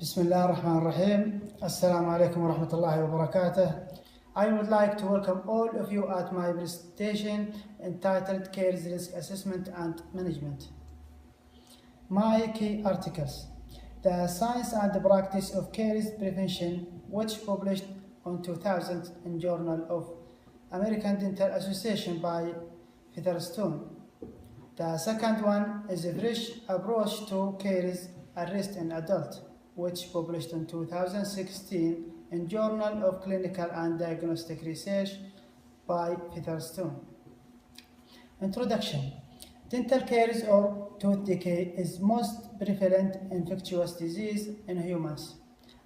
بسم الله الرحمن الرحيم. السلام عليكم ورحمة الله وبركاته. I would like to welcome all of you at my presentation entitled Cares Risk Assessment and Management. My key articles: The Science and the Practice of Caries Prevention, which published on 2000 in Journal of American Dental Association by Featherstone. The second one is a fresh approach to caries arrest in adult, which published in 2016 in Journal of Clinical and Diagnostic Research by Featherstone. Introduction: Dental caries or tooth decay is most prevalent infectious disease in humans,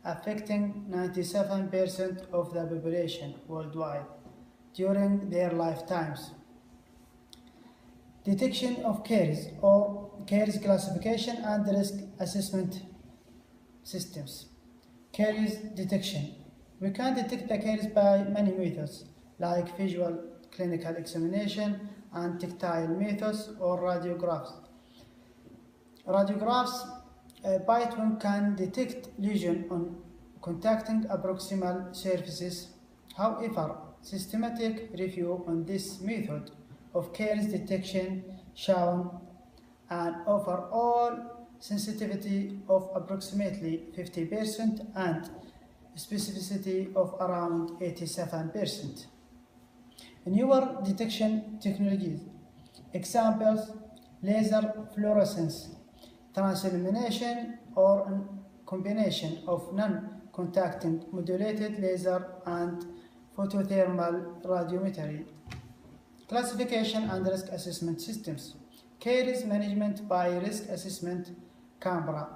affecting 97% of the population worldwide during their lifetimes. Detection of caries or caries classification and risk assessment systems. Caries detection. We can detect the caries by many methods, like visual clinical examination and tactile methods or radiographs. By one can detect lesion on contacting proximal surfaces. However, systematic review on this method of caries detection shown an overall sensitivity of approximately 50% and specificity of around 87%. Newer detection technologies. Examples: laser fluorescence, transillumination, or a combination of non-contacting modulated laser and photothermal radiometry. Classification and risk assessment systems. Caries management by risk assessment CAMBRA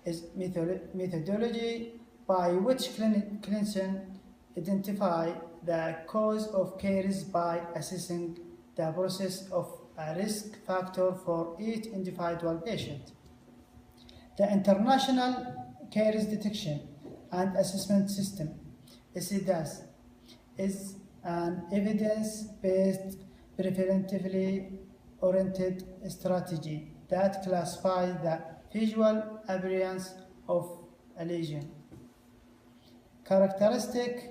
is methodology by which clinicians identify the cause of caries by assessing the process of a risk factor for each individual patient. The International Caries Detection and Assessment System (ECDAS) is an evidence-based, preventively oriented strategy that classifies the visual appearance of a lesion. Characteristics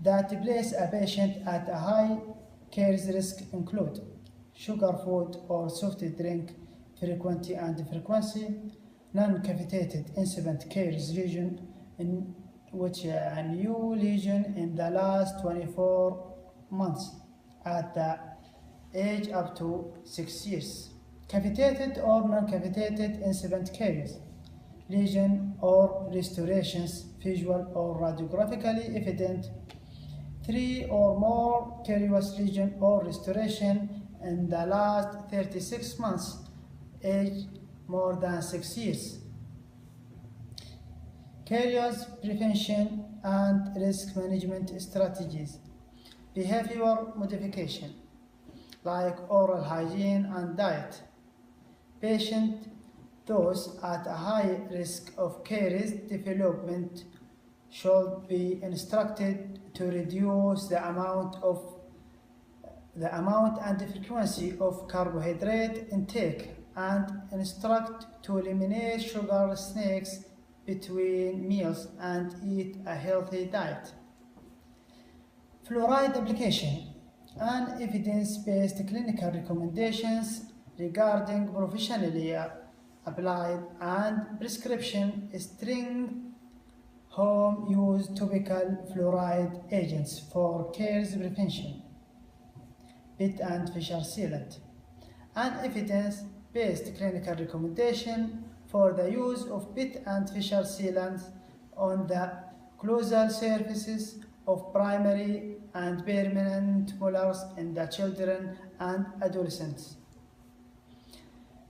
that place a patient at a high caries risk include sugar food or soft drink frequency, non-cavitated incipient caries lesion, in which a new lesion in the last 24 months at the age up to 6 years. Cavitated or non-cavitated incipient caries, lesion or restorations, visual or radiographically evident, 3 or more carious lesion or restoration in the last 36 months, age more than 6 years. Caries prevention and risk management strategies. Behavior modification, like oral hygiene and diet. Patient those at a high risk of caries development should be instructed to reduce the amount and the frequency of carbohydrate intake and instruct to eliminate sugar snacks between meals and eat a healthy diet. Fluoride application and evidence-based clinical recommendations regarding professionally applied and prescription string home use topical fluoride agents for caries prevention, pit and fissure sealant, and evidence-based clinical recommendation for the use of pit and fissure sealants on the closal surfaces of primary and permanent molars in the children and adolescents.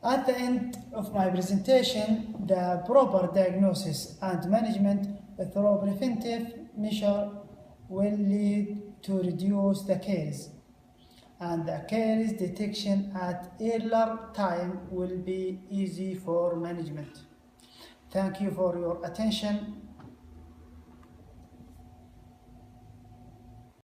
At the end of my presentation, the proper diagnosis and management through preventive measures will lead to reduce the caries, and the caries detection at earlier time will be easy for management. Thank you for your attention.